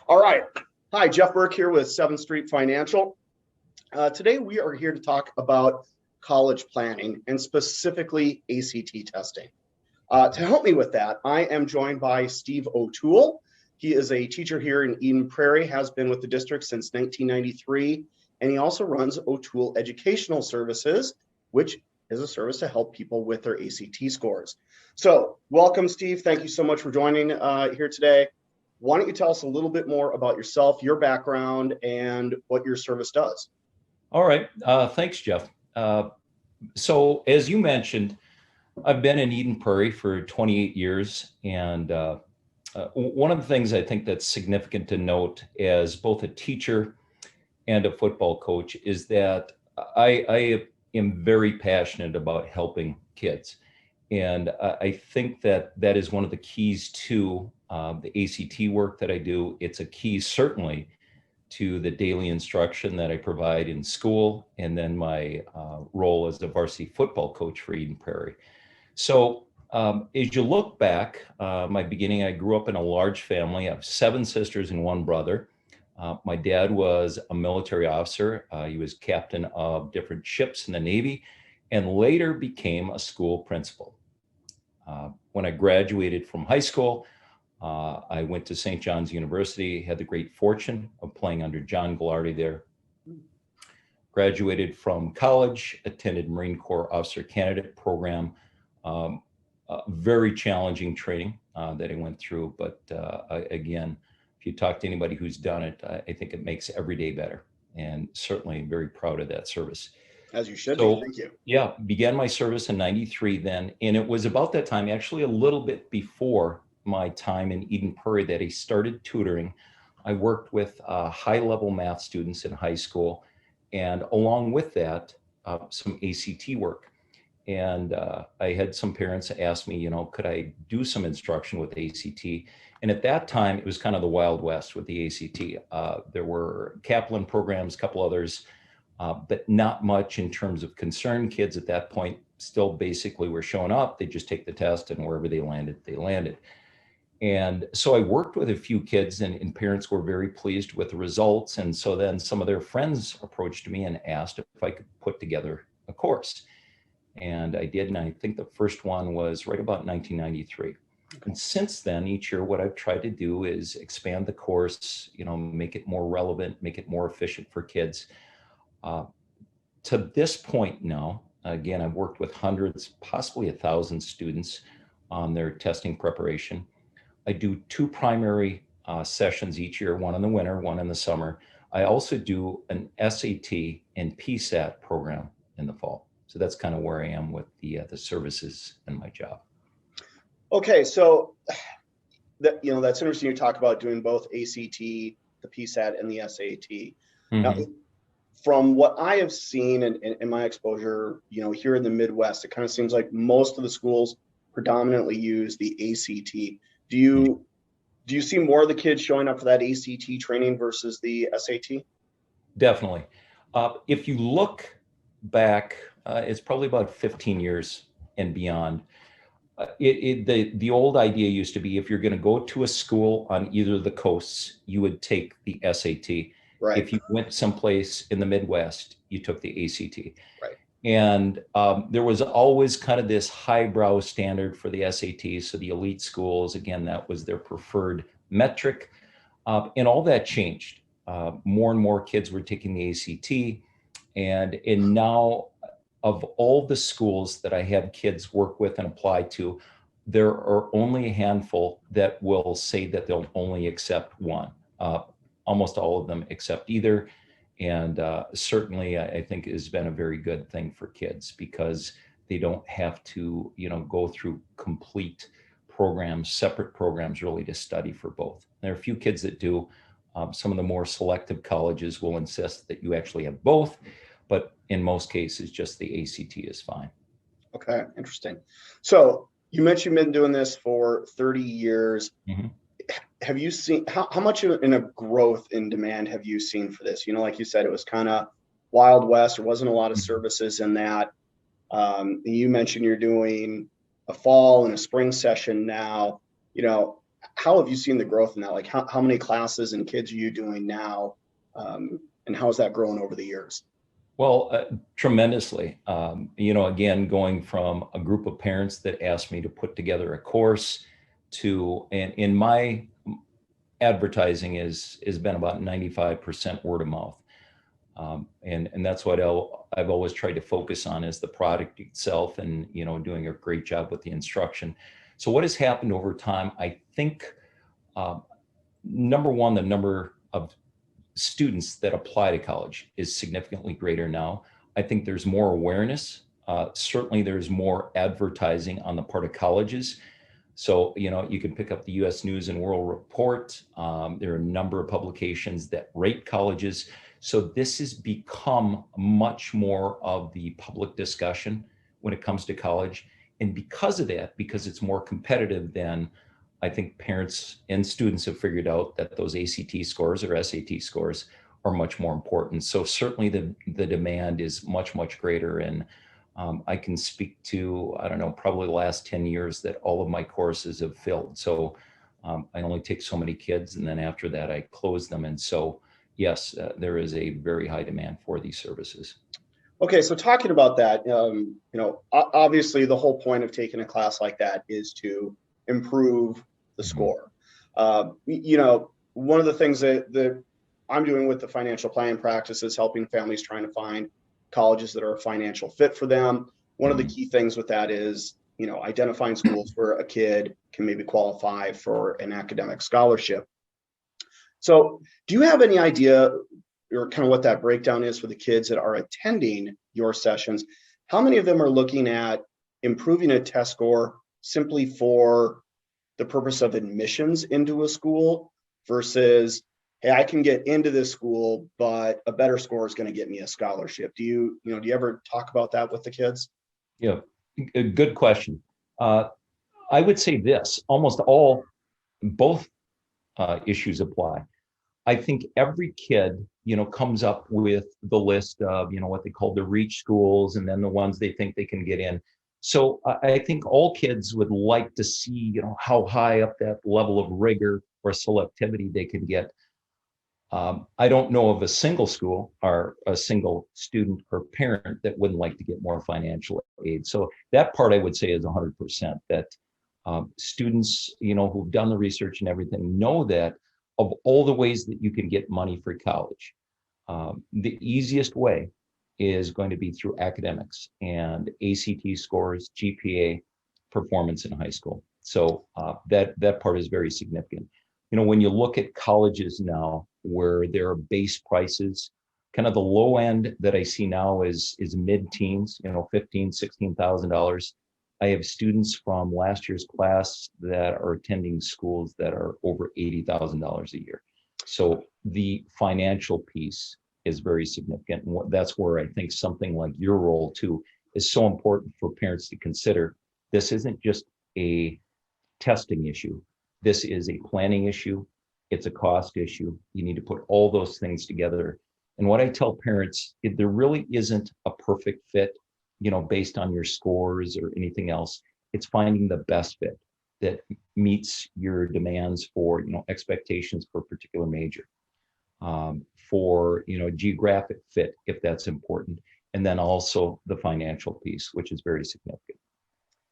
All right. Hi, Jeff Burke here with 7th Street Financial. Today we are here to talk about college planning and specifically ACT testing. To help me with that, I am joined by Steve O'Toole. He is a teacher here in Eden Prairie, has been with the district since 1993, and he also runs O'Toole Educational Services, which is a service to help people with their ACT scores. So welcome, Steve. Thank you so much for joining here today. Why don't you tell us a little bit more about yourself, your background, and what your service does? All right. Thanks, Jeff. So as you mentioned, I've been in Eden Prairie for 28 years. And one of the things I think that's significant to note as both a teacher and a football coach is that I am very passionate about helping kids. And I think that that is one of the keys to the ACT work that I do. It's a key, certainly, to the daily instruction that I provide in school, and then my role as the varsity football coach for Eden Prairie. So as you look back, my beginning, I grew up in a large family. I have 7 sisters and 1 brother. My dad was a military officer. He was captain of different ships in the Navy and later became a school principal. When I graduated from high school, I went to St. John's University, had the great fortune of playing under John Gallardi there. Graduated from college, attended Marine Corps Officer Candidate Program. Very challenging training that I went through, but again, if you talk to anybody who's done it, I think it makes every day better, and certainly very proud of that service. As you should be. Thank you. Yeah, began my service in 93 then, and it was about that time, actually a little bit before my time in Eden Prairie, that I started tutoring. I worked with high-level math students in high school, and along with that, some ACT work. And I had some parents ask me, could I do some instruction with ACT? And at that time, it was kind of the Wild West with the ACT. There were Kaplan programs, a couple others, but not much in terms of concern. Kids at that point still basically were showing up. They just take the test, and wherever they landed, they landed. And so I worked with a few kids, and parents were very pleased with the results. And so then some of their friends approached me and asked if I could put together a course. And I did, and I think the first one was right about 1993. And since then, each year, what I've tried to do is expand the course, make it more relevant, make it more efficient for kids. To this point now, again, I've worked with hundreds, possibly 1,000 students on their testing preparation. I do 2 primary sessions each year, one in the winter, one in the summer. I also do an SAT and PSAT program in the fall. So that's kind of where I am with the services and my job. Okay, so that's interesting. You talk about doing both ACT, the PSAT, and the SAT. Mm-hmm. Now, from what I have seen in my exposure, here in the Midwest, it kind of seems like most of the schools predominantly use the ACT. Do you see more of the kids showing up for that ACT training versus the SAT? Definitely. If you look back, it's probably about 15 years and beyond. The old idea used to be, if you're going to go to a school on either of the coasts, you would take the SAT. Right. If you went someplace in the Midwest, you took the ACT. Right. And there was always kind of this highbrow standard for the SAT. So the elite schools, again, that was their preferred metric. And all that changed. More and more kids were taking the ACT. And now, of all the schools that I have kids work with and apply to, there are only a handful that will say that they'll only accept one. Almost all of them accept either. And certainly, I think it has been a very good thing for kids because they don't have to, go through complete programs, separate programs, really to study for both. There are a few kids that do. Some of the more selective colleges will insist that you actually have both, but in most cases, just the ACT is fine. Okay, interesting. So you mentioned you've been doing this for 30 years. Mm-hmm. Have you seen how much in a growth in demand have you seen for this? Like you said, it was kind of Wild West. There wasn't a lot of services in that. You mentioned you're doing a fall and a spring session now. how have you seen the growth in that? Like how many classes and kids are you doing now? And how has that grown over the years? Well, tremendously. Again, going from a group of parents that asked me to put together a course to, and in my advertising is been about 95% word of mouth. And that's what I've always tried to focus on is the product itself and, doing a great job with the instruction. So what has happened over time, I think, number one, the number of students that apply to college is significantly greater now. I think there's more awareness. Certainly there's more advertising on the part of colleges. So, you can pick up the US News and World Report. There are a number of publications that rate colleges. So this has become much more of the public discussion when it comes to college. And because of that, because it's more competitive than I think parents and students have figured out that those ACT scores or SAT scores are much more important. So certainly the demand is much, much greater. And I can speak to, I don't know, probably the last 10 years that all of my courses have filled. So I only take so many kids, and then after that I close them. And so, yes, there is a very high demand for these services. Okay, so talking about that, obviously the whole point of taking a class like that is to improve the score. One of the things that I'm doing with the financial planning practice is helping families trying to find colleges that are a financial fit for them. One of the key things with that is, identifying schools where a kid can maybe qualify for an academic scholarship. So do you have any idea or kind of what that breakdown is for the kids that are attending your sessions? How many of them are looking at improving a test score simply for the purpose of admissions into a school versus, hey, I can get into this school, but a better score is going to get me a scholarship? Do you ever talk about that with the kids? Yeah, a good question. I would say this, both issues apply. I think every kid, comes up with the list of, what they call the reach schools and then the ones they think they can get in. So I think all kids would like to see, how high up that level of rigor or selectivity they can get. I don't know of a single school or a single student or parent that wouldn't like to get more financial aid. So that part I would say is 100% that students, who've done the research and everything know that of all the ways that you can get money for college, the easiest way is going to be through academics and ACT scores, GPA, performance in high school. So that part is very significant. When you look at colleges now where there are base prices, kind of the low end that I see now is mid-teens, $15,000-$16,000. I have students from last year's class that are attending schools that are over $80,000 a year. So the financial piece is very significant. And that's where I think something like your role too is so important for parents to consider. This isn't just a testing issue. This is a planning issue. It's a cost issue. You need to put all those things together. And what I tell parents, there really isn't a perfect fit, based on your scores or anything else. It's finding the best fit that meets your demands for, expectations for a particular major, for, geographic fit, if that's important. And then also the financial piece, which is very significant.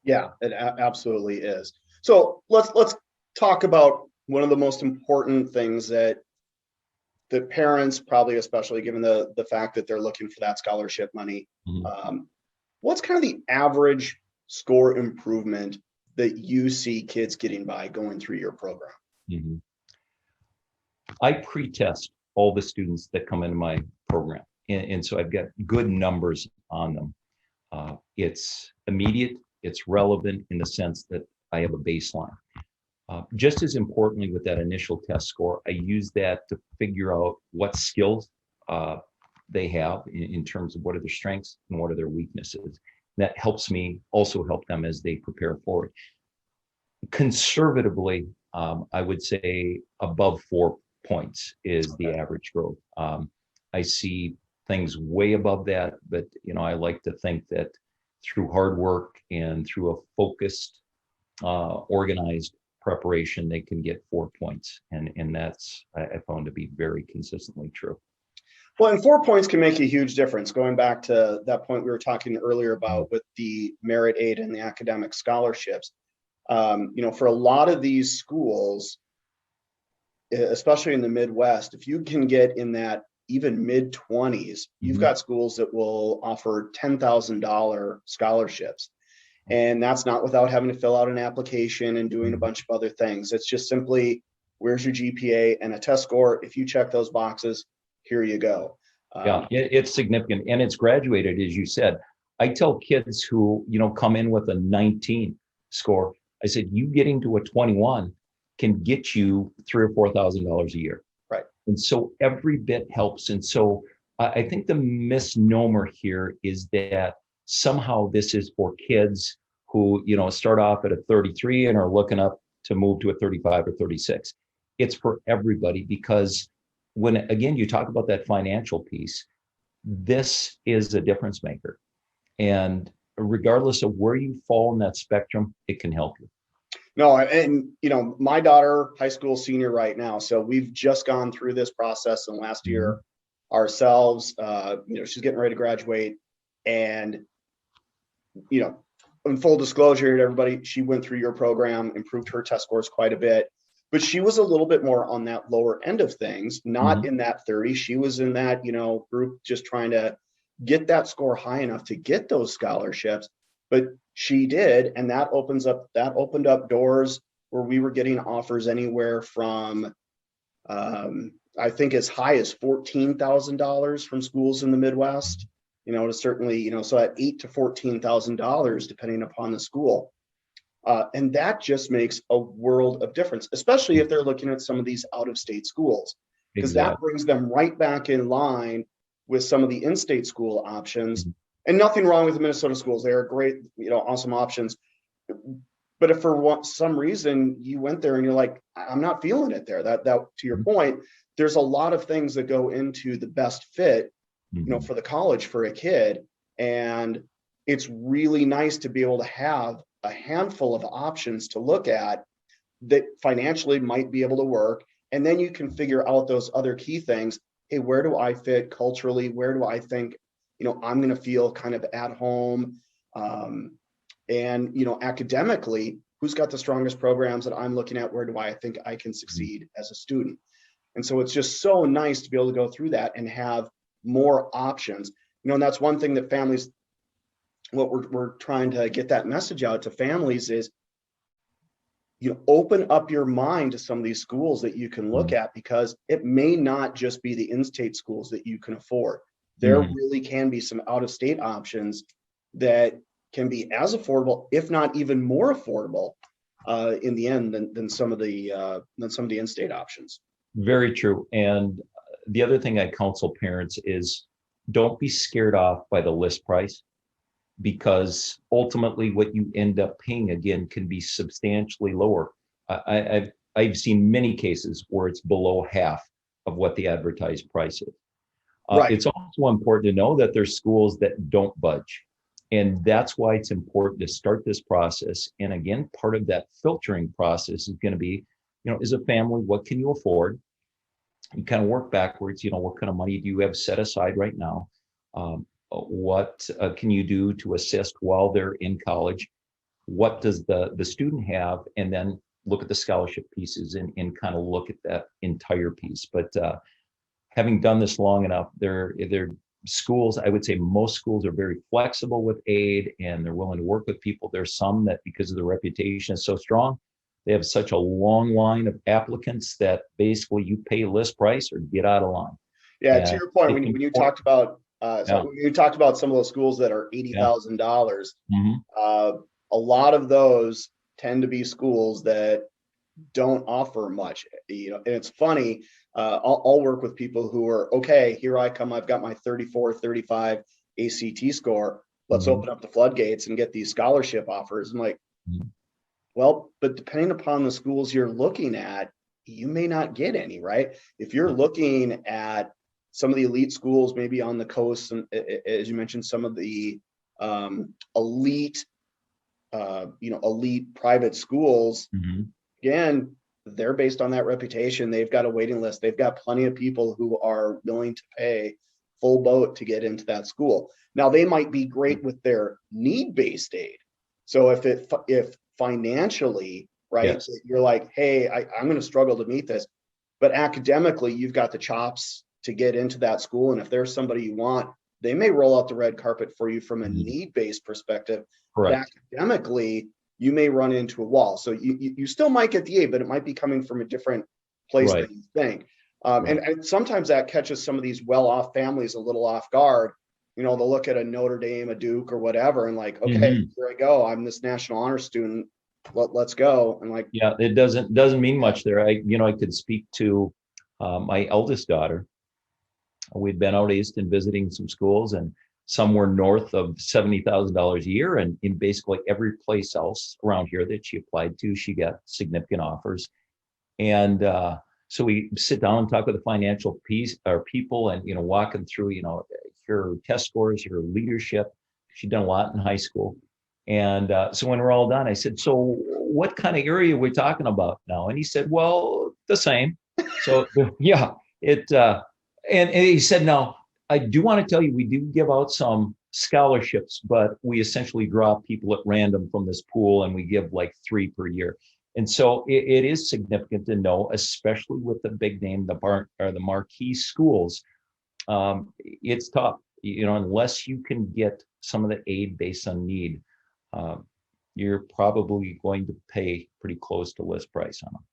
Yeah, it absolutely is. So let's talk about one of the most important things that parents, probably especially given the fact that they're looking for that scholarship money. What's kind of the average score improvement that you see kids getting by going through your program? I pre-test all the students that come into my program. And so I've got good numbers on them. It's immediate, it's relevant in the sense that I have a baseline. Just as importantly with that initial test score, I use that to figure out what skills they have in terms of what are their strengths and what are their weaknesses. That helps me also help them as they prepare for it. Conservatively, I would say above 4 points is the average growth. I see things way above that, but I like to think that through hard work and through a focused, organized preparation, they can get 4 points. And that's, I found to be very consistently true. Well, and 4 points can make a huge difference. Going back to that point we were talking earlier about with the merit aid and the academic scholarships, for a lot of these schools, especially in the Midwest, if you can get in that even mid 20s, you've got schools that will offer $10,000 scholarships. And that's not without having to fill out an application and doing a bunch of other things. It's just simply, where's your GPA and a test score? If you check those boxes, here you go. Yeah, it's significant, and it's graduated, as you said. I tell kids who, come in with a 19 score, I said, you getting to a 21 can get you $3,000 or $4,000 a year. Right. And so every bit helps. And so I think the misnomer here is that somehow this is for kids who, start off at a 33 and are looking up to move to a 35 or 36. It's for everybody, because when, again, you talk about that financial piece, this is a difference maker. And regardless of where you fall in that spectrum, it can help you. No, and my daughter, high school senior right now, so we've just gone through this process in last year ourselves. She's getting ready to graduate, and in full disclosure to everybody, she went through your program, improved her test scores quite a bit, but she was a little bit more on that lower end of things, not in that 30. She was in that group, just trying to get that score high enough to get those scholarships. But she did, and that opened up doors where we were getting offers anywhere from I think as high as $14,000 from schools in the Midwest, to certainly, so at $8,000 to $14,000 depending upon the school. And that just makes a world of difference, especially if they're looking at some of these out-of-state schools, because that brings them right back in line with some of the in-state school options. And nothing wrong with the Minnesota schools. They are great, awesome options. But if for some reason you went there and you're like, I'm not feeling it there, that to your point, there's a lot of things that go into the best fit, for the college for a kid. And it's really nice to be able to have a handful of options to look at that financially might be able to work. And then you can figure out those other key things. Hey, where do I fit culturally? Where do I think, I'm going to feel kind of at home? And, academically, who's got the strongest programs that I'm looking at? Where do I think I can succeed as a student? And so it's just so nice to be able to go through that and have more options. And that's one thing that families, what we're trying to get that message out to families is, open up your mind to some of these schools that you can look at, because it may not just be the in-state schools that you can afford. There really can be some out-of-state options that can be as affordable, if not even more affordable, in the end than some of the in-state options. Very true. And the other thing I counsel parents is, don't be scared off by the list price, because ultimately what you end up paying, again, can be substantially lower. I've seen many cases where it's below half of what the advertised price is. Right. It's also important to know that there's schools that don't budge. And that's why it's important to start this process. And again, part of that filtering process is going to be, as a family, what can you afford? You kind of work backwards, what kind of money do you have set aside right now? What can you do to assist while they're in college? What does the student have? And then look at the scholarship pieces and kind of look at that entire piece. But having done this long enough, they're schools, I would say most schools are very flexible with aid and they're willing to work with people. There's some that, because of the reputation is so strong, they have such a long line of applicants that basically you pay list price or get out of line. Yeah, to your point, when you talked about when you talked about some of those schools that are $80,000, a lot of those tend to be schools that don't offer much. And it's funny. I'll work with people who are, okay, here I come. I've got my 34, 35 ACT score. Let's open up the floodgates and get these scholarship offers. I'm like, well, but depending upon the schools you're looking at, you may not get any, right? If you're looking at some of the elite schools, maybe on the coast, and as you mentioned, some of the elite private schools, again, they're based on that reputation. They've got a waiting list. They've got plenty of people who are willing to pay full boat to get into that school. Now, they might be great with their need-based aid. So if financially, right, Yes. you're like, hey, I'm going to struggle to meet this, but academically, you've got the chops to get into that school. And if there's somebody you want, they may roll out the red carpet for you from a Mhm. need-based perspective. But Correct. academically, you may run into a wall. So you still might get the aid, but it might be coming from a different place Right. than you think. Right. And sometimes that catches some of these well-off families a little off guard. They'll look at a Notre Dame, a Duke, or whatever, and like, okay, Mhm. here I go. I'm this national honor student. Let's go. And like, Yeah, it doesn't mean much there. I could speak to my eldest daughter. We'd been out east and visiting some schools, and some were north of $70,000 a year, and in basically every place else around here that she applied to, she got significant offers. And so we sit down and talk with the financial piece or people, and walking through her test scores, her leadership. She'd done a lot in high school, and so when we're all done, I said, "So what kind of area are we talking about now?" And he said, "Well, the same." So yeah, it and he said, "Now I do want to tell you, we do give out some scholarships, but we essentially draw people at random from this pool, and we give like 3 per year." And so it is significant to know, especially with the big name, the marquee schools. It's tough, unless you can get some of the aid based on need. You're probably going to pay pretty close to list price on them.